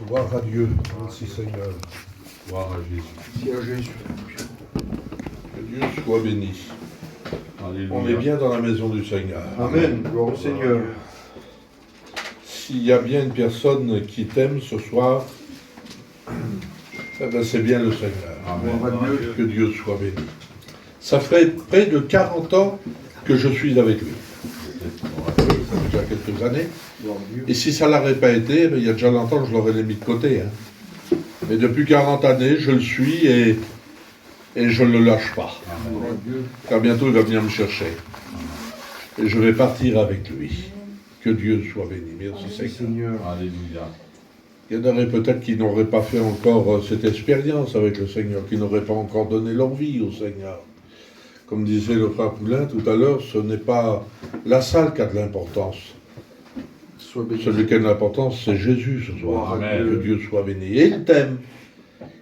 Gloire à Dieu, merci Seigneur. Gloire à Jésus. Merci à Jésus. Que Dieu soit béni. Alléluia. On est bien dans la maison du Seigneur. Amen. Gloire au Seigneur. S'il y a bien une personne qui t'aime ce soir, eh ben c'est bien le Seigneur. Amen. Gloire à Dieu. Que Dieu soit béni. Ça ferait près de 40 ans que je suis avec lui. Ça fait déjà quelques années. Gloire à Dieu. Et si ça ne l'aurait pas été, ben, il y a déjà longtemps que je l'aurais mis de côté. Mais depuis 40 années, je le suis et je ne le lâche pas. Gloire à Dieu. Car bientôt, il va venir me chercher. Et je vais partir avec lui. Que Dieu soit béni. Merci Merci Seigneur. Seigneur. Alléluia. Il y en aurait peut-être qui n'auraient pas fait encore cette expérience avec le Seigneur, qui n'auraient pas encore donné leur vie au Seigneur. Comme disait le frère Poulain tout à l'heure, ce n'est pas la salle qui a de l'importance. Sois béni. Celui qui a de l'importance, c'est Jésus ce soir. Amen. Que Dieu soit béni. Et il t'aime.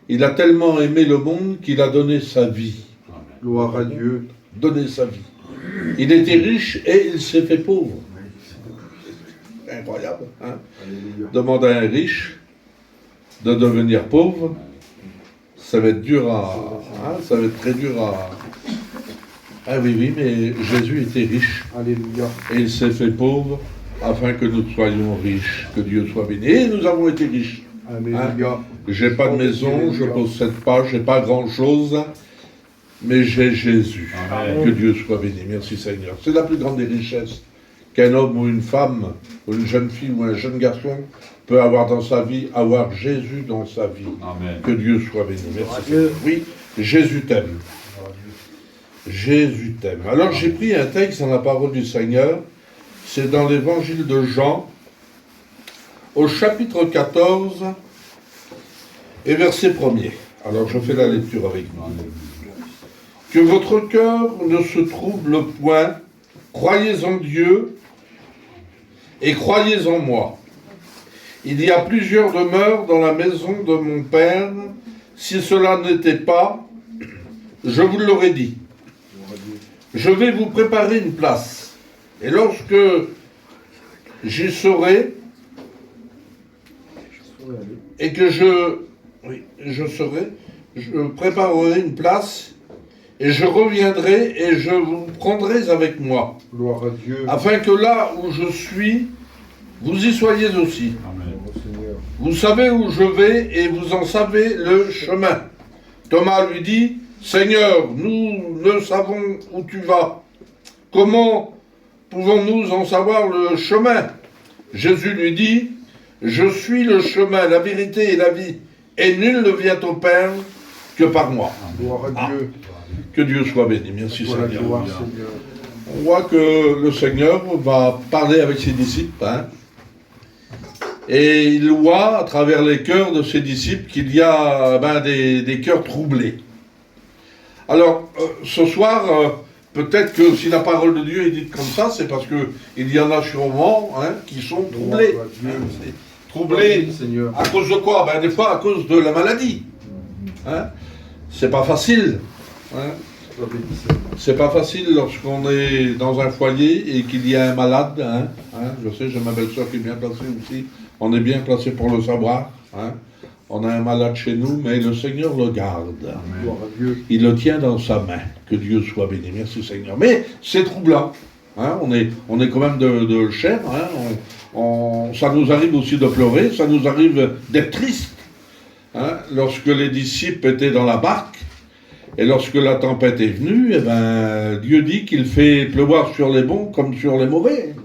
Il a tellement aimé le monde qu'il a donné sa vie. Amen. Gloire à Dieu. Donné sa vie. Il était riche et il s'est fait pauvre. Incroyable. Hein? Alléluia. Demande à un riche de devenir pauvre. Ça va être dur à... hein, ça va être très dur à... Ah oui, oui, mais Jésus était riche. Alléluia. Et il s'est fait pauvre afin que nous soyons riches. Que Dieu soit béni. Et nous avons été riches. Alléluia. J'ai pas de maison, je possède pas, j'ai pas grand chose, mais j'ai Jésus. Amen. Que Dieu soit béni. Merci Seigneur. C'est la plus grande des richesses qu'un homme ou une femme, ou une jeune fille ou un jeune garçon peut avoir dans sa vie, avoir Jésus dans sa vie. Amen. Que Dieu soit béni. Merci Seigneur. Oui, Jésus t'aime. Jésus t'aime. Alors j'ai pris un texte dans la parole du Seigneur, c'est dans l'évangile de Jean, au chapitre 14, et verset 1er. Alors je fais la lecture avec vous. Que votre cœur ne se trouble point, croyez en Dieu et croyez en moi. Il y a plusieurs demeures dans la maison de mon Père. Si cela n'était pas, je vous l'aurais dit. Je vais vous préparer une place. Et lorsque j'y serai, et que je serai, je préparerai une place, et je reviendrai et je vous prendrai avec moi, Gloire à Dieu. afin que là où je suis, vous y soyez aussi. Amen. Gloire au Seigneur. Vous savez où je vais et vous en savez le chemin. Thomas lui dit, Seigneur, nous ne savons où tu vas. Comment pouvons-nous en savoir le chemin? Jésus lui dit, je suis le chemin, la vérité et la vie, et nul ne vient au Père que par moi. Gloire à Dieu. Que Dieu soit béni. Merci Voilà, Seigneur. gloire Seigneur. On voit que le Seigneur va parler avec ses disciples, hein, et il voit à travers les cœurs de ses disciples qu'il y a des cœurs troublés. Alors, ce soir, peut-être que si la parole de Dieu est dite comme ça, c'est parce qu'il y en a sûrement qui sont troublés. Gloire à Dieu. Troublés Seigneur. à cause de quoi? Des fois à cause de la maladie. Hein? C'est pas facile. Hein? Sois béni, Seigneur. C'est pas facile lorsqu'on est dans un foyer et qu'il y a un malade. Je sais, j'ai ma belle-sœur qui est bien placée aussi. On est bien placé pour le savoir. On a un malade chez nous, mais le Seigneur le garde. Gloire à Dieu. Il le tient dans sa main. Que Dieu soit béni. Merci Seigneur. Mais c'est troublant. On est quand même de chair. Ça nous arrive aussi de pleurer. Ça nous arrive d'être triste. Lorsque les disciples étaient dans la barque, et lorsque la tempête est venue, Dieu dit qu'il fait pleuvoir sur les bons comme sur les mauvais.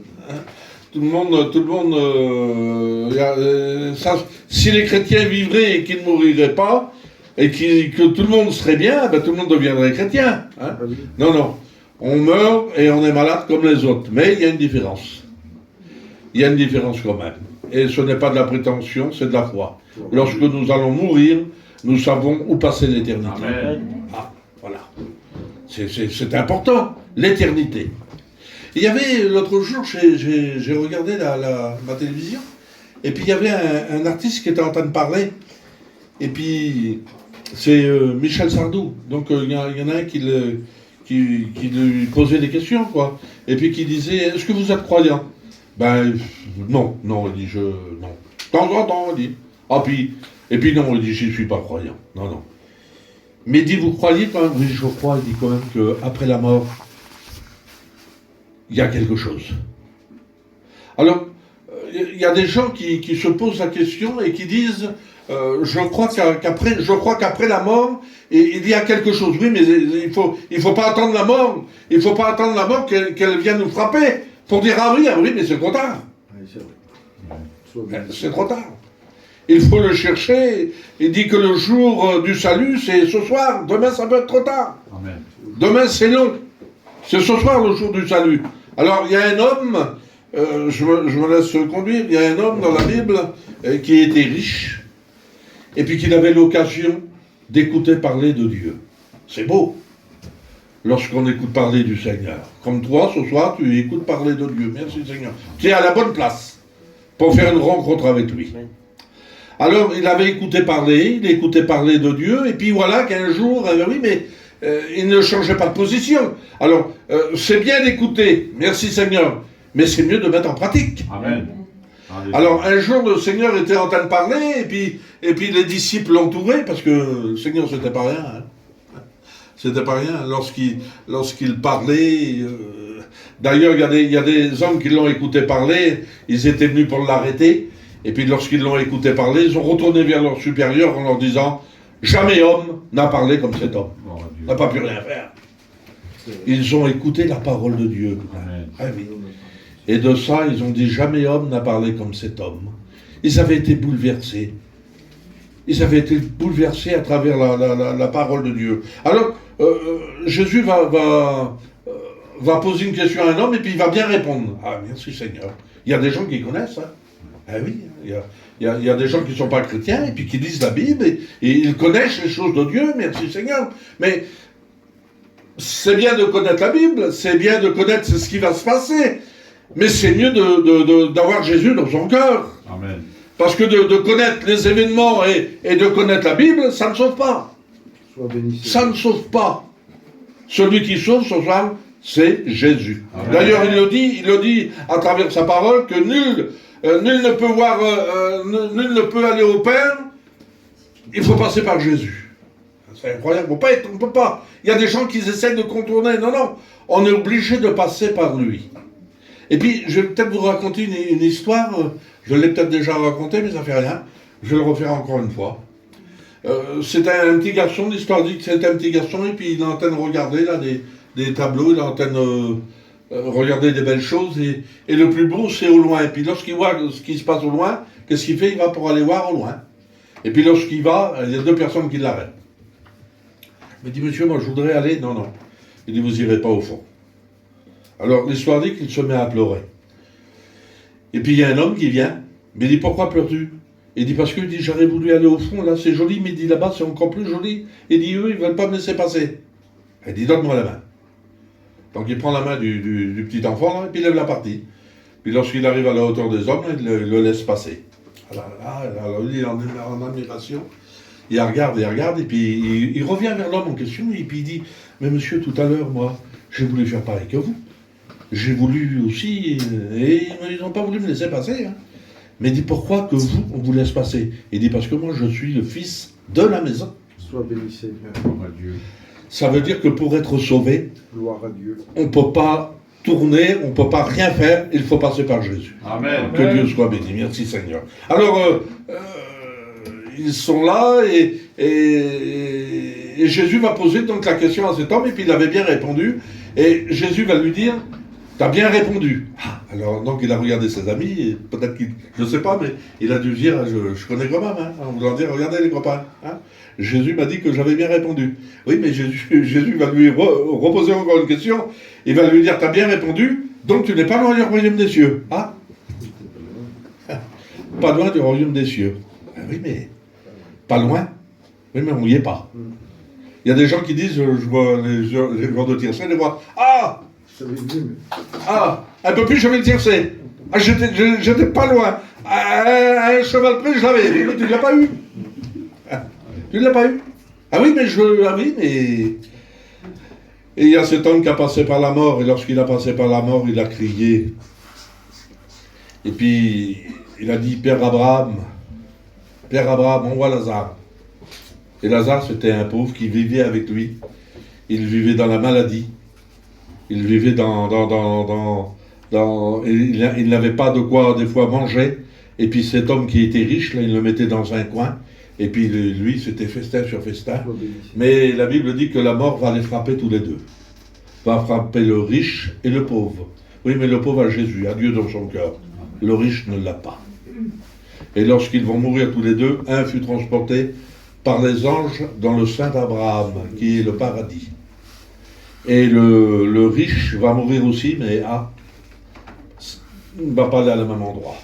Tout le monde, si les chrétiens vivraient et qu'ils ne mourraient pas, et que tout le monde serait bien, tout le monde deviendrait chrétien. Ah oui. Non. On meurt et on est malade comme les autres. Mais il y a une différence. Il y a une différence quand même. Et ce n'est pas de la prétention, c'est de la foi. Lorsque nous allons mourir, nous savons où passer l'éternité. Amen. Voilà. C'est important, l'éternité. Il y avait, l'autre jour, j'ai regardé ma télévision, et puis il y avait un artiste qui était en train de parler, et puis c'est Michel Sardou. Donc il y en a un qui lui posait des questions, quoi. Et puis qui disait, est-ce que vous êtes croyant? Non, il dit non. De temps en temps, il dit. Ah, et puis non, il dit, je ne suis pas croyant. Non, non. Mais il dit, vous croyez quand même? Oui, je crois, il dit quand même qu'après la mort, il y a quelque chose. Alors, il y a des gens qui se posent la question et qui disent, je crois qu'après la mort, il y a quelque chose. Oui, mais il faut pas attendre la mort. Il faut pas attendre la mort qu'elle vienne nous frapper pour dire, ah oui, mais c'est trop tard. Oui, c'est vrai. C'est trop tard. Il faut le chercher. Il dit que le jour du salut, c'est ce soir. Demain, ça peut être trop tard. Amen. Demain, c'est long. C'est ce soir le jour du salut. Alors, il y a un homme, je me laisse conduire, il y a un homme dans la Bible qui était riche, et puis qui avait l'occasion d'écouter parler de Dieu. C'est beau, lorsqu'on écoute parler du Seigneur. Comme toi, ce soir, tu écoutes parler de Dieu. Merci Seigneur. Tu es à la bonne place pour faire une rencontre avec lui. Alors, il avait écouté parler de Dieu, et puis voilà qu'un jour, il ne changeait pas de position. Alors, c'est bien d'écouter, merci Seigneur, mais c'est mieux de mettre en pratique. Amen. Alors, un jour, le Seigneur était en train de parler, et puis les disciples l'entouraient, parce que le Seigneur, c'était pas rien. Hein. C'était pas rien. Lorsqu'il parlait, d'ailleurs, il y a des hommes qui l'ont écouté parler, ils étaient venus pour l'arrêter, et puis lorsqu'ils l'ont écouté parler, ils ont retourné vers leur supérieur en leur disant, jamais homme n'a parlé comme cet homme. N'a pas pu rien faire. Ils ont écouté la parole de Dieu. Ah oui. Et de ça, ils ont dit, jamais homme n'a parlé comme cet homme. Ils avaient été bouleversés. Ils avaient été bouleversés à travers la parole de Dieu. Alors, Jésus va poser une question à un homme et puis il va bien répondre. Ah, merci Seigneur. Il y a des gens qui connaissent, hein. Ah oui, il y a des gens qui ne sont pas chrétiens et puis qui lisent la Bible et ils connaissent les choses de Dieu, merci Seigneur. Mais c'est bien de connaître la Bible, c'est bien de connaître ce qui va se passer, mais c'est mieux d'avoir Jésus dans son cœur. Amen. Parce que de connaître les événements et de connaître la Bible, ça ne sauve pas. Sois béni. Ça ne sauve pas. Celui qui sauve, ce soir, c'est Jésus. Amen. D'ailleurs, il le dit à travers sa parole que nul ne peut nul ne peut aller au Père, il faut passer par Jésus. C'est incroyable, on peut pas. Il y a des gens qui essaient de contourner. Non, non, on est obligé de passer par lui. Et puis, je vais peut-être vous raconter une histoire, je l'ai peut-être déjà racontée, mais ça fait rien. Je vais le refaire encore une fois. C'était un petit garçon, l'histoire dit que c'était un petit garçon, et puis il est en train de regarder là, des tableaux, il est en train de regarder des belles choses, et le plus beau, c'est au loin. Et puis lorsqu'il voit ce qui se passe au loin, qu'est-ce qu'il fait? Il va pour aller voir au loin. Et puis lorsqu'il va, il y a deux personnes qui l'arrêtent. Il dit, monsieur, moi je voudrais aller. Non, non. Il dit, vous irez pas au fond. Alors l'histoire dit qu'il se met à pleurer. Et puis il y a un homme qui vient, mais il dit, pourquoi pleures-tu? Il dit, parce que j'aurais voulu aller au fond, là c'est joli, mais il dit, là-bas c'est encore plus joli. Il dit, eux, ils ne veulent pas me laisser passer. Il dit, donne-moi la main. Donc il prend la main du petit enfant, là, et puis il lève la partie. Puis lorsqu'il arrive à la hauteur des hommes, il le laisse passer. Alors lui, il est en admiration. Il regarde, et puis il revient vers l'homme en question, et puis il dit, mais monsieur, tout à l'heure, moi, j'ai voulu faire pareil que vous. J'ai voulu aussi, et ils n'ont pas voulu me laisser passer. Hein. Mais il dit, pourquoi que vous, on vous laisse passer? Il dit, parce que moi, je suis le fils de la maison. Sois béni Seigneur. Gloire à Dieu. Ça veut dire que pour être sauvé, Gloire à Dieu. on ne peut pas tourner, on ne peut pas rien faire, il faut passer par Jésus. Amen. Que Dieu soit béni, merci Seigneur. Alors, ils sont là, et Jésus va poser donc la question à cet homme, et puis il avait bien répondu, et Jésus va lui dire, t'as bien répondu. Alors, donc il a regardé ses amis, et peut-être qu'il, je ne sais pas, mais il a dû dire, je connais quand même, hein, en voulant dire, regardez les copains, hein, Jésus m'a dit que j'avais bien répondu. Oui, mais Jésus va lui reposer encore une question, il va lui dire, t'as bien répondu, donc tu n'es pas loin du royaume des cieux. Ah, pas loin du royaume des cieux. Ah oui, mais pas loin. Oui, mais on n'y est pas. Il y a des gens qui disent, je vois les gens de Tiercé, les voient, ah, un peu plus, je vais le tiercer. Ah, j'étais pas loin. Un cheval près, je l'avais. Mais tu ne l'as pas eu. Tu ne l'as pas eu. Ah oui, mais et il y a cet homme qui a passé par la mort, et lorsqu'il a passé par la mort, il a crié. Et puis il a dit, Père Abraham, envoie Lazare. Et Lazare, c'était un pauvre qui vivait avec lui. Il vivait dans la maladie. Il vivait il n'avait pas de quoi, des fois, manger. Et puis cet homme qui était riche, là, il le mettait dans un coin. Et puis lui, c'était festin sur festin. Sois béni. Mais la Bible dit que la mort va les frapper tous les deux. Va frapper le riche et le pauvre. Oui, mais le pauvre a Jésus, a Dieu dans son cœur. Le riche ne l'a pas. Et lorsqu'ils vont mourir tous les deux, un fut transporté par les anges dans le sein d'Abraham, qui est le paradis. Et le riche va mourir aussi, mais il ne va pas aller à la même endroit.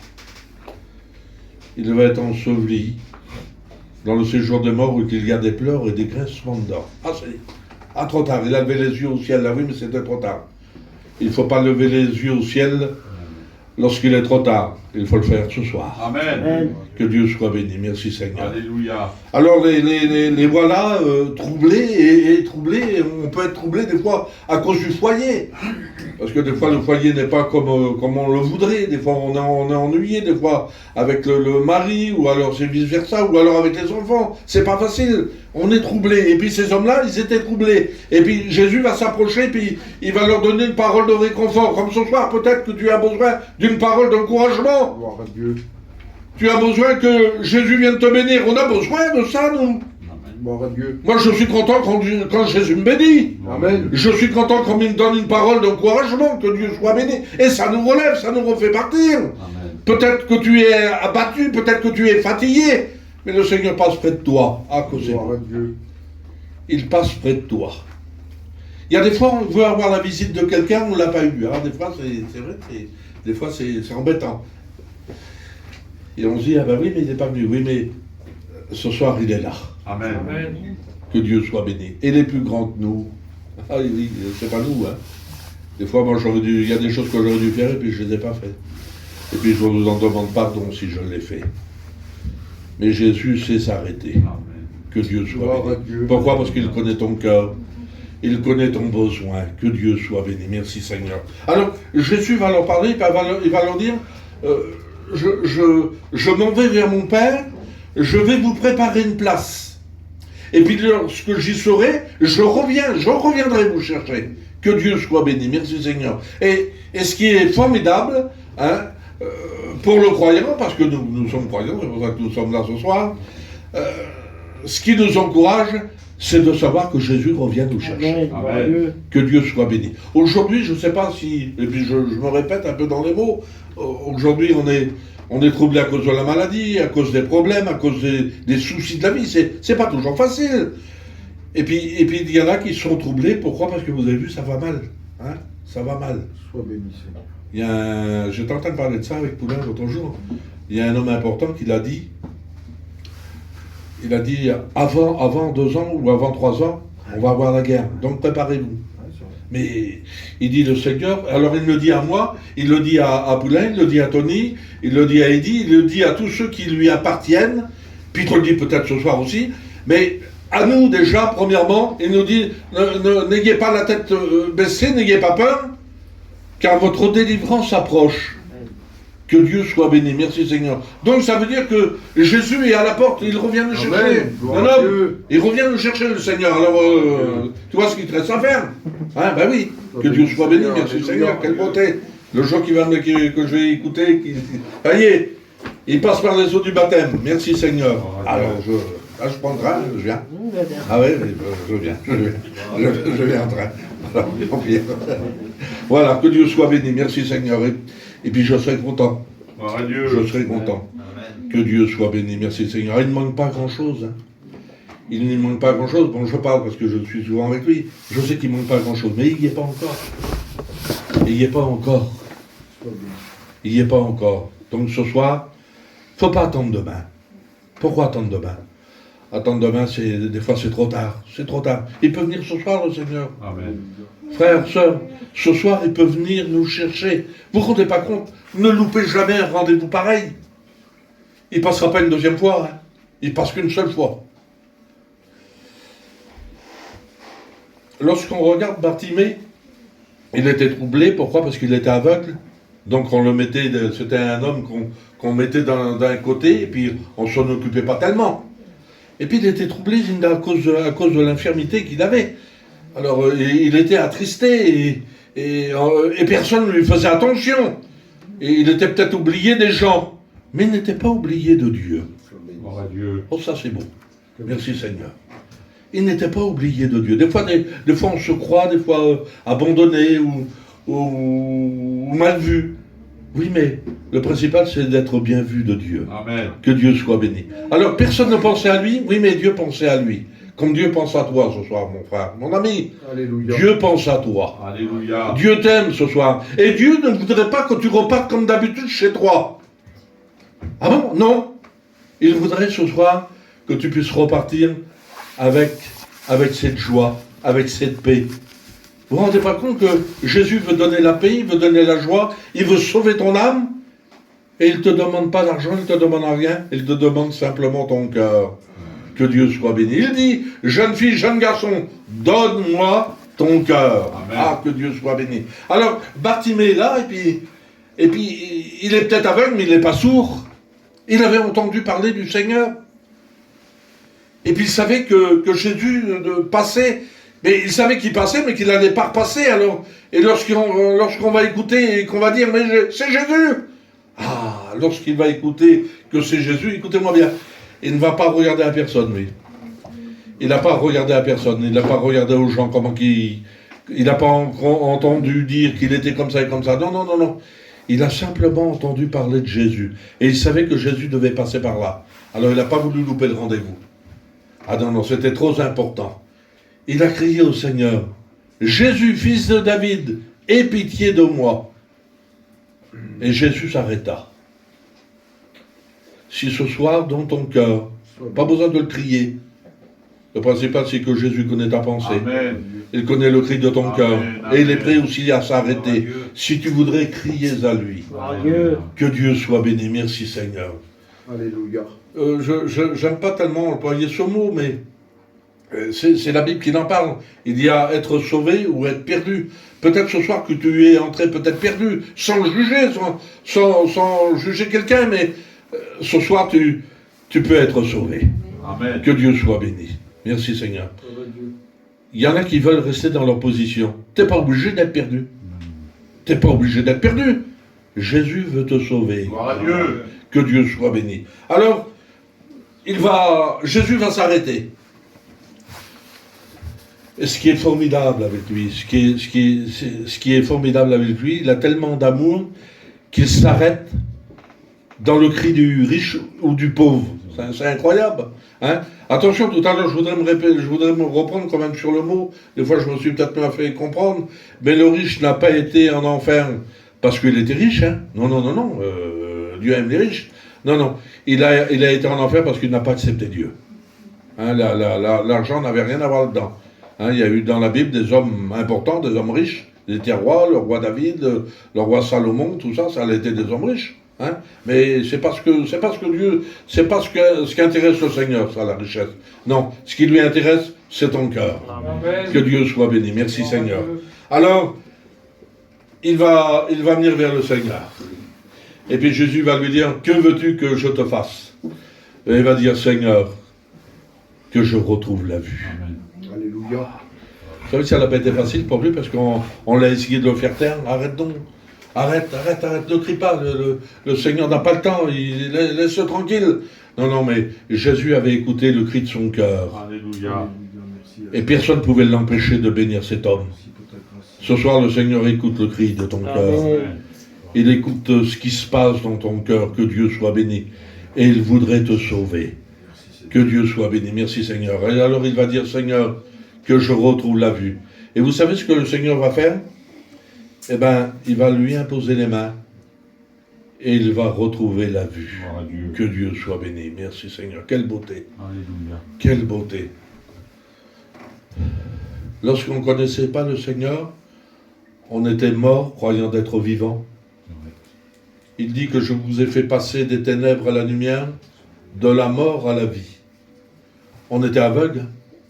Il va être enseveli dans le séjour des morts où il y a des pleurs et des grincements de dents. Trop tard, il a levé les yeux au ciel, là oui, mais c'était trop tard. Il ne faut pas lever les yeux au ciel lorsqu'il est trop tard. Il faut le faire ce soir. Amen. Que Dieu soit béni. Merci Seigneur. Alléluia. Alors les voilà troublés et troublés. On peut être troublé des fois à cause du foyer. Parce que des fois le foyer n'est pas comme on le voudrait. Des fois on est ennuyé, des fois avec le mari, ou alors c'est vice versa, ou alors avec les enfants. C'est pas facile. On est troublé. Et puis ces hommes-là, ils étaient troublés. Et puis Jésus va s'approcher, puis il va leur donner une parole de réconfort. Comme ce soir, peut-être que tu as besoin d'une parole d'encouragement. Gloire à Dieu. Tu as besoin que Jésus vienne te bénir. On a besoin de ça, nous. Gloire à Dieu. Moi, je suis content quand Jésus me bénit. Amen. Je suis content quand il me donne une parole d'encouragement, que Dieu soit béni. Et ça nous relève, ça nous refait partir. Amen. Peut-être que tu es abattu, peut-être que tu es fatigué, mais le Seigneur passe près de toi. À cause de Gloire moi. à Dieu. Il passe près de toi. Il y a des fois, on veut avoir la visite de quelqu'un, on ne l'a pas eu. Alors, des fois, c'est vrai, des fois, c'est embêtant. Et on se dit, ah ben oui, mais il n'est pas venu. Oui, mais ce soir, il est là. Amen. Que Dieu soit béni. Et les plus grands que nous. Ah oui, c'est pas nous, hein. Des fois, moi, il y a des choses que j'aurais dû faire et puis je ne les ai pas faites. Et puis je vous en demande pardon si je l'ai fait. Mais Jésus sait s'arrêter. Amen. Que Dieu soit Gloire à béni. Dieu. Pourquoi? Parce qu'il connaît ton cœur. Il connaît ton besoin. Que Dieu soit béni. Merci Seigneur. Alors, Jésus va leur parler, il va leur dire, je m'en vais vers mon Père, je vais vous préparer une place. Et puis lorsque j'y serai, je reviendrai vous chercher. Que Dieu soit béni. Merci Seigneur. Et ce qui est formidable, hein, pour le croyant, parce que nous sommes croyants, c'est pour ça que nous sommes là ce soir, ce qui nous encourage, c'est de savoir que Jésus revient nous chercher. Amen. Que Dieu soit béni. Aujourd'hui, je ne sais pas si, et puis je me répète un peu dans les mots, aujourd'hui on est troublé à cause de la maladie, à cause des problèmes, à cause des soucis de la vie. C'est pas toujours facile. Et puis il y en a qui sont troublés. Pourquoi? Parce que vous avez vu, ça va mal. Hein, ça va mal. Sois béni, Seigneur. J'étais en train de parler de ça avec Poulain l'autre jour. Il y a un homme important qui l'a dit. Il a dit, avant 2 ans ou avant 3 ans, on va avoir la guerre. Donc préparez-vous. Ouais, c'est vrai. Mais il dit le Seigneur, alors il le dit à moi, il le dit à Poulain, il le dit à Tony, il le dit à Eddie, il le dit à tous ceux qui lui appartiennent, puis il te le dit peut-être ce soir aussi, mais à nous déjà, premièrement, il nous dit, n'ayez pas la tête baissée, n'ayez pas peur, car votre délivrance approche. Que Dieu soit béni, merci Seigneur. Donc ça veut dire que Jésus est à la porte, il revient nous chercher. Amen. Gloire Non, à non, Dieu. il revient nous chercher le Seigneur. Alors, tu vois ce qu'il te reste à faire? Hein, ben oui, que Dieu soit béni, merci Seigneur, quelle beauté. Le jour que je vais écouter, ça y est, il passe par les eaux du baptême, merci Seigneur. Alors, je prends le train, je viens. Ah oui, je viens en train. Alors, on vient. Voilà, que Dieu soit béni, merci Seigneur. Et puis je serai content. Gloire à Dieu. Je serai content. Que Dieu soit béni, merci Seigneur. Il ne manque pas grand-chose. Hein. Il ne manque pas grand-chose. Bon, je parle parce que je suis souvent avec lui. Je sais qu'il ne manque pas grand-chose, mais il n'y est pas encore. Il n'y est pas encore. Sois béni. Il n'y est pas encore. Donc ce soir, il ne faut pas attendre demain. Pourquoi attendre demain? Attendre demain, des fois c'est trop tard. C'est trop tard. Il peut venir ce soir, le Seigneur. Amen. Frères, sœurs, ce soir, il peut venir nous chercher. Vous ne vous rendez pas compte? Ne loupez jamais un rendez-vous pareil. Il ne passera pas une deuxième fois. Hein. Il passe qu'une seule fois. Lorsqu'on regarde Bartimée, il était troublé. Pourquoi? Parce qu'il était aveugle. Donc on le mettait, c'était un homme qu'on mettait d'un côté, et puis on s'en occupait pas tellement. Et puis il était troublé à cause de l'infirmité qu'il avait. Alors il était attristé, et personne ne lui faisait attention. Et il était peut-être oublié des gens, mais il n'était pas oublié de Dieu. Gloire à Dieu. Oh, ça c'est beau. Merci Seigneur. Il n'était pas oublié de Dieu. Des fois on se croit, des fois abandonné ou mal vu. Oui, mais le principal, c'est d'être bien vu de Dieu. Amen. Que Dieu soit béni. Alors, personne ne pensait à lui. Oui, mais Dieu pensait à lui. Comme Dieu pense à toi ce soir, mon frère, mon ami. Alléluia. Dieu pense à toi. Alléluia. Dieu t'aime ce soir. Et Dieu ne voudrait pas que tu repartes comme d'habitude chez toi. Ah bon? Non. Il voudrait ce soir que tu puisses repartir avec cette joie, avec cette paix. Vous vous rendez pas compte que Jésus veut donner la paix, il veut donner la joie, il veut sauver ton âme, et il ne te demande pas d'argent, il ne te demande rien, il te demande simplement ton cœur. Que Dieu soit béni. Il dit, jeune fille, jeune garçon, donne-moi ton cœur. Amen. Ah, que Dieu soit béni. Alors, Bartimée est là, et puis il est peut-être aveugle, mais il n'est pas sourd. Il avait entendu parler du Seigneur. Et puis il savait que Jésus passait. Mais il savait qu'il passait, mais qu'il n'allait pas repasser. Alors, et lorsqu'on va écouter et qu'on va dire, mais c'est Jésus. Ah, lorsqu'il va écouter que c'est Jésus, écoutez-moi bien, il ne va pas regarder à personne, lui. Il n'a pas regardé à personne. Il n'a pas regardé aux gens comment il n'a pas entendu dire qu'il était comme ça et comme ça. Non, non, non, non. Il a simplement entendu parler de Jésus. Et il savait que Jésus devait passer par là. Alors il n'a pas voulu louper le rendez-vous. Ah non, non, c'était trop important. Il a crié au Seigneur, « Jésus, fils de David, aie pitié de moi. » Et Jésus s'arrêta. Si ce soir, dans ton cœur, pas besoin de le crier. Le principal, c'est que Jésus connaît ta pensée. Amen. Il connaît le cri de ton Amen, cœur. amen. Et il est prêt aussi à s'arrêter. Si tu voudrais crier à lui. Alléluia. Que Dieu soit béni. Merci Seigneur. Alléluia. J'aime pas tellement employer ce mot, mais c'est la Bible qui en parle. Il y a être sauvé ou être perdu. Peut-être ce soir que tu es entré peut-être perdu, sans juger, sans juger quelqu'un, mais ce soir tu peux être sauvé. Amen. Que Dieu soit béni. Merci Seigneur. Il y en a qui veulent rester dans leur position. Tu n'es pas obligé d'être perdu. Tu n'es pas obligé d'être perdu. Jésus veut te sauver. Gloire à Dieu. Que Dieu soit béni. Alors, Jésus va s'arrêter. Et ce qui est formidable avec lui, ce qui est formidable avec lui, il a tellement d'amour qu'il s'arrête dans le cri du riche ou du pauvre. C'est incroyable. Hein? Attention, tout à l'heure, je voudrais me reprendre quand même sur le mot. Des fois, je me suis peut-être pas fait comprendre. Mais le riche n'a pas été en enfer parce qu'il était riche. Hein? Non, non, non, non. Dieu aime les riches. Non, non. Il a été en enfer parce qu'il n'a pas accepté Dieu. Hein? L'argent n'avait rien à voir dedans. Hein? Il y a eu dans la Bible des hommes importants, des hommes riches. Il était roi, le roi David, le roi Salomon, tout ça, ça a été des hommes riches. Hein? Mais c'est parce que Dieu, c'est pas ce qui intéresse le Seigneur, ça, la richesse. Non, ce qui lui intéresse, c'est ton cœur. Amen. Que Dieu soit béni. Merci Seigneur. Alors, il va venir vers le Seigneur. Et puis Jésus va lui dire, que veux-tu que je te fasse? Et il va dire, Seigneur, que je retrouve la vue. Amen. Alléluia. Vous savez, ça n'a pas été facile pour lui parce qu'on l'a essayé de le faire taire. Arrête donc. Arrête, ne crie pas. Le Seigneur n'a pas le temps. Laisse-le tranquille. Non, non, mais Jésus avait écouté le cri de son cœur. Alléluia. Et personne ne pouvait l'empêcher de bénir cet homme. Ce soir, le Seigneur écoute le cri de ton cœur. Amen. Il écoute ce qui se passe dans ton cœur. Que Dieu soit béni. Et il voudrait te sauver. Que Dieu soit béni. Merci Seigneur. Et alors il va dire, Seigneur, que je retrouve la vue. Et vous savez ce que le Seigneur va faire? Eh bien, il va lui imposer les mains et il va retrouver la vue. Gloire à Dieu. Que Dieu soit béni. Merci Seigneur. Quelle beauté. Alléluia. Quelle beauté. Lorsqu'on ne connaissait pas le Seigneur, on était mort croyant d'être vivant. Il dit que je vous ai fait passer des ténèbres à la lumière, de la mort à la vie. On était aveugle.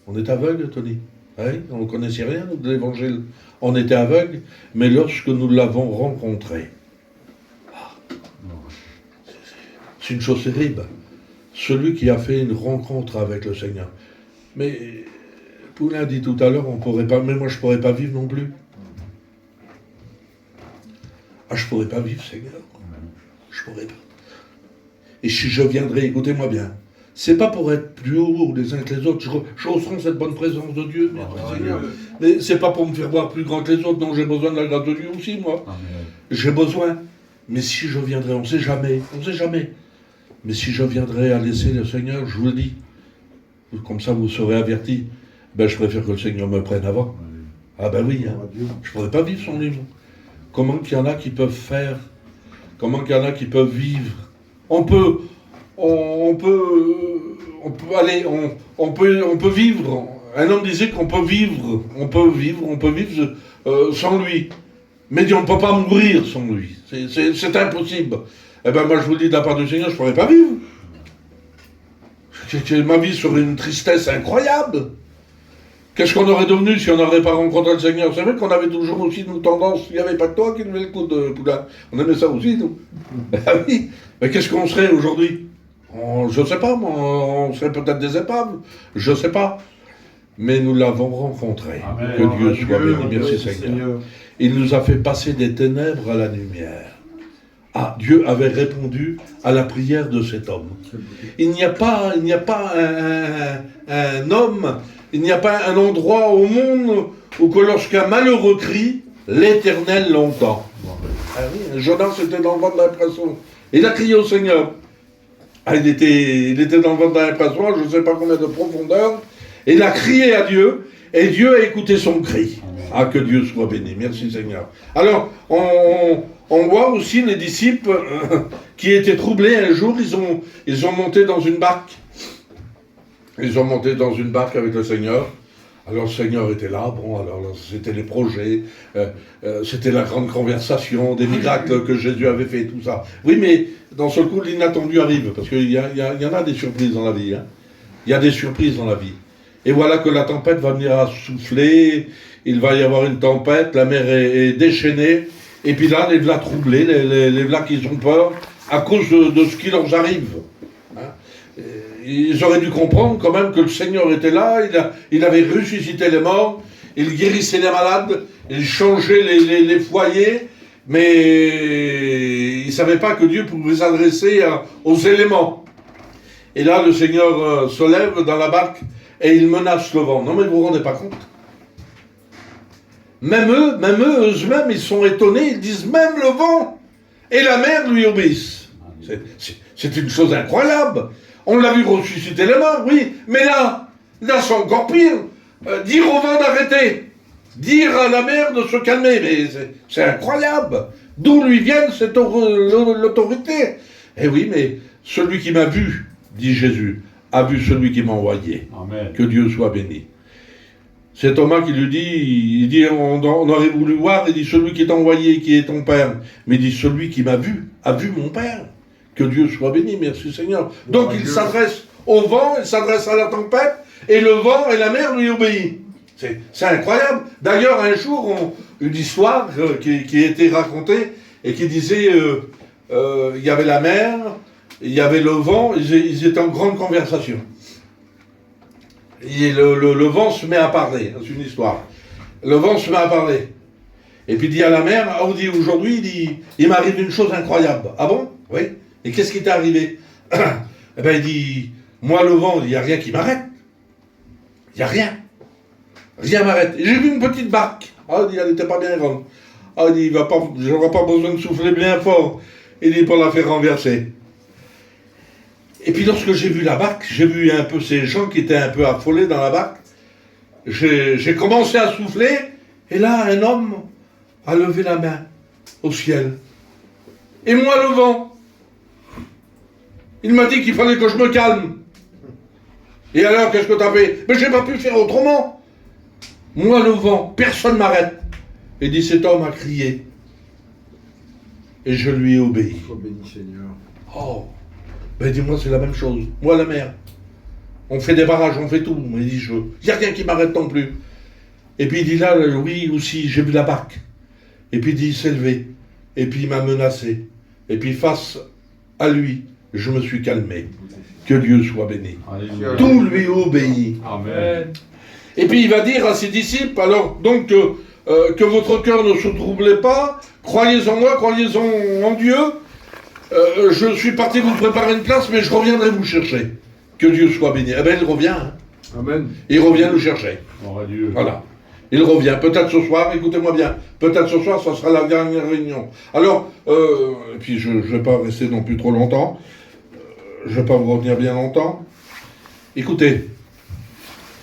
On est aveugle, Tony. Oui, on ne connaissait rien de l'évangile. On était aveugle, mais lorsque nous l'avons rencontré, c'est une chose terrible. Celui qui a fait une rencontre avec le Seigneur. Mais Poulain dit tout à l'heure, on pourrait pas, mais moi je pourrais pas vivre non plus. Ah, je pourrais pas vivre, Seigneur. Je pourrais pas. Et si je viendrais, écoutez-moi bien, c'est pas pour être plus haut les uns que les autres, je ressens cette bonne présence de Dieu, merci Seigneur. Mais c'est pas pour me faire voir plus grand que les autres, non, j'ai besoin de la grâce de Dieu aussi, moi. J'ai besoin. Mais si je viendrais, on sait jamais. Mais si je viendrais à laisser le Seigneur, je vous le dis, comme ça vous serez avertis, ben je préfère que le Seigneur me prenne avant. Ah ben oui, hein. Je pourrais pas vivre sans lui. Comment qu'il y en a qui peuvent faire, comment qu'il y en a qui peuvent vivre. On peut vivre. Un homme disait qu'on peut vivre, sans lui. Mais on ne peut pas mourir sans lui. C'est impossible. Eh bien, moi, je vous le dis de la part du Seigneur, je ne pourrais pas vivre. Ma vie serait une tristesse incroyable. Qu'est-ce qu'on aurait devenu si on n'aurait pas rencontré le Seigneur? C'est vrai qu'on avait toujours aussi nos tendances. Il n'y avait pas que toi qui levais le coup de Poulain. On aimait ça aussi, nous. Ah oui. Mais qu'est-ce qu'on serait aujourd'hui? Je ne sais pas, moi. On serait peut-être des épaves. Je ne sais pas. Mais nous l'avons rencontré. Amen. Que Dieu soit béni. Merci, Seigneur. Il nous a fait passer des ténèbres à la lumière. Ah, Dieu avait répondu à la prière de cet homme. Il n'y a pas un homme, il n'y a pas un endroit au monde où que lorsqu'un malheureux crie, l'Éternel l'entend. Ah oui, Jonas était dans le ventre de la poisson. Il a crié au Seigneur. Ah, il était dans le ventre de la poisson, je ne sais pas combien de profondeur. Et il a crié à Dieu, et Dieu a écouté son cri. Ah, que Dieu soit béni. Merci Seigneur. Alors, on voit aussi les disciples qui étaient troublés un jour, ils ont monté dans une barque. Ils ont monté dans une barque avec le Seigneur. Alors le Seigneur était là, bon, alors c'était les projets, c'était la grande conversation, des miracles que Jésus avait fait, tout ça. Oui, mais dans ce coup, l'inattendu arrive, parce qu'il y en a des surprises dans la vie. Hein. Il y a des surprises dans la vie. Et voilà que la tempête va venir à souffler, il va y avoir une tempête, la mer est déchaînée, et puis là, les v'là troublés, les v'là qui ont peur à cause de ce qui leur arrive. Hein. Ils auraient dû comprendre quand même que le Seigneur était là, il avait ressuscité les morts, il guérissait les malades, il changeait les foyers, mais ils ne savaient pas que Dieu pouvait s'adresser aux éléments. Et là, le Seigneur se lève dans la barque et il menace le vent. Non mais vous vous rendez pas compte? Même eux, ils sont étonnés, ils disent même le vent et la mer lui obéissent. C'est une chose incroyable. On l'a vu ressusciter les morts, oui, mais là c'est encore pire. Dire au vent d'arrêter, dire à la mer de se calmer, mais c'est incroyable. D'où lui viennent cette l'autorité? Eh oui, mais celui qui m'a vu, dit Jésus, a vu celui qui m'a envoyé. Amen. Que Dieu soit béni. C'est Thomas qui lui dit, il dit, on aurait voulu voir, il dit, celui qui t'a envoyé, qui est ton Père. Mais il dit, celui qui m'a vu, a vu mon Père. Que Dieu soit béni, merci Seigneur. Donc il s'adresse au vent, il s'adresse à la tempête, et le vent et la mer lui obéissent. C'est incroyable. D'ailleurs, un jour, une histoire qui a été racontée, et qui disait, il y avait la mer, il y avait le vent, ils étaient en grande conversation. Et le vent se met à parler, c'est une histoire. Le vent se met à parler. Et puis il dit à la mer, ah, on dit aujourd'hui, il m'arrive une chose incroyable. Ah bon? Oui. Et qu'est-ce qui t'est arrivé? Eh bien il dit, moi le vent, il n'y a rien qui m'arrête. Il n'y a rien. Rien m'arrête. Et j'ai vu une petite barque. Ah, il dit, elle n'était pas bien grande. Ah, il dit, j'aurai pas besoin de souffler bien fort. Il dit, pour la faire renverser. Et puis lorsque j'ai vu la barque, j'ai vu un peu ces gens qui étaient un peu affolés dans la barque. J'ai commencé à souffler, et là, un homme a levé la main au ciel. Et moi, le vent, il m'a dit qu'il fallait que je me calme. Et alors, qu'est-ce que t'as fait? Mais j'ai pas pu faire autrement. Moi, le vent, personne m'arrête. Et dit, cet homme a crié. Et je lui ai obéi. Sois béni, Seigneur. Oh, ben dis-moi, c'est la même chose. Moi, la mer. On fait des barrages, on fait tout. Mais il dit, il n'y a rien qui m'arrête non plus. Et puis il dit là, oui, aussi, j'ai vu la barque. Et puis il dit, il s'est levé. Et puis il m'a menacé. Et puis face à lui, je me suis calmé. Que Dieu soit béni. Alléluia. Tout lui obéit. Amen. Et puis il va dire à ses disciples, alors donc que votre cœur ne se troublez pas, croyez en moi, croyez en Dieu. Je suis parti vous préparer une place, mais je reviendrai vous chercher. Que Dieu soit béni. Eh bien il revient. Hein. Amen. Il revient nous chercher. Gloire à Dieu. Voilà. Il revient. Peut-être ce soir, écoutez-moi bien, peut-être ce soir, ça sera la dernière réunion. Alors, et puis je ne vais pas rester non plus trop longtemps. Je ne vais pas vous retenir bien longtemps. Écoutez,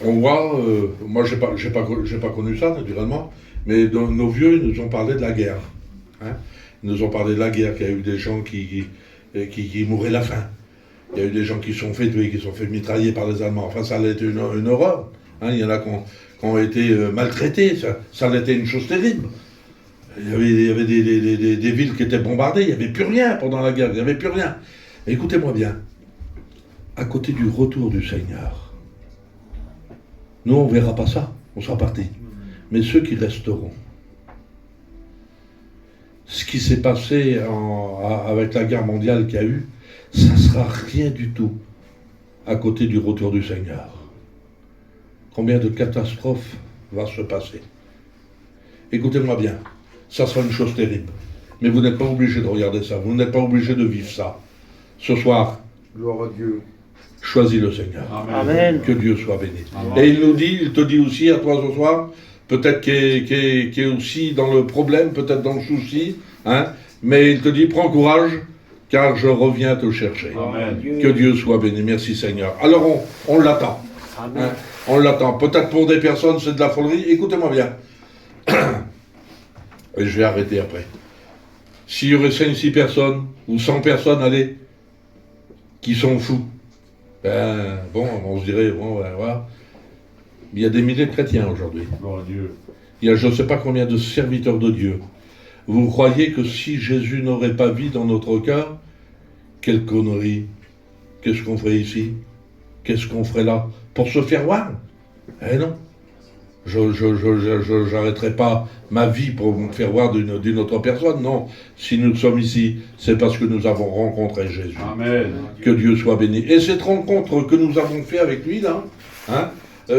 on voit, moi j'ai pas connu ça naturellement, mais nos vieux ils nous ont parlé de la guerre. Hein, ils nous ont parlé de la guerre, qu'il y a eu des gens qui mouraient la faim. Il y a eu des gens qui sont fait tuer, qui sont fait mitrailler par les Allemands. Enfin, ça a été une horreur. Hein, il y en a qui ont été maltraités. Ça a été une chose terrible. Il y avait des villes qui étaient bombardées. Il n'y avait plus rien pendant la guerre. Il n'y avait plus rien. Écoutez-moi bien. À côté du retour du Seigneur, nous, on ne verra pas ça. On sera partis. Mais ceux qui resteront, ce qui s'est passé avec la guerre mondiale qu'il y a eu, ça ne sera rien du tout à côté du retour du Seigneur. Combien de catastrophes va se passer? Écoutez-moi bien, ça sera une chose terrible. Mais vous n'êtes pas obligé de regarder ça, vous n'êtes pas obligé de vivre ça. Ce soir, Gloire à Dieu. choisis le Seigneur. Amen. Que Dieu soit béni. Amen. Et il te dit aussi à toi ce soir, peut-être qui est aussi dans le problème, peut-être dans le souci, hein, mais il te dit, prends courage, car je reviens te chercher. Amen. Que Dieu soit béni. Merci Seigneur. Alors on l'attend. Hein, on l'attend. Peut-être pour des personnes c'est de la folerie. Écoutez-moi bien. Et je vais arrêter après. S'il y aurait 5-6 personnes, ou 100 personnes, allez, qui sont fous, ben, bon, on se dirait, bon, ben, voilà. Il y a des milliers de chrétiens aujourd'hui. Gloire à Dieu. Il y a je ne sais pas combien de serviteurs de Dieu. Vous croyez que si Jésus n'aurait pas vie dans notre cœur, quelle connerie, qu'est-ce qu'on ferait ici? Qu'est-ce qu'on ferait là? Pour se faire voir? Eh non. Je n'arrêterai pas ma vie pour me faire voir d'une autre personne. Non. Si nous sommes ici, c'est parce que nous avons rencontré Jésus. Amen. Que Dieu soit béni. Et cette rencontre que nous avons fait avec lui, là, hein,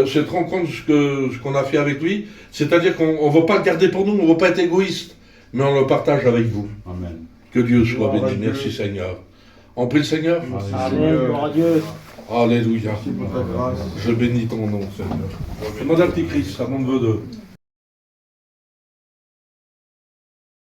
cette rencontre, ce qu'on a fait avec lui, c'est-à-dire qu'on ne veut pas le garder pour nous, on ne veut pas être égoïste, mais on le partage avec vous. Amen. Que Dieu soit Gloire à béni. Dieu. Merci Seigneur. On prie le Seigneur? Amen. Gloire à Dieu. Alléluia. Pour ta grâce. Je bénis ton nom, Seigneur. Je demande un petit Christ avant de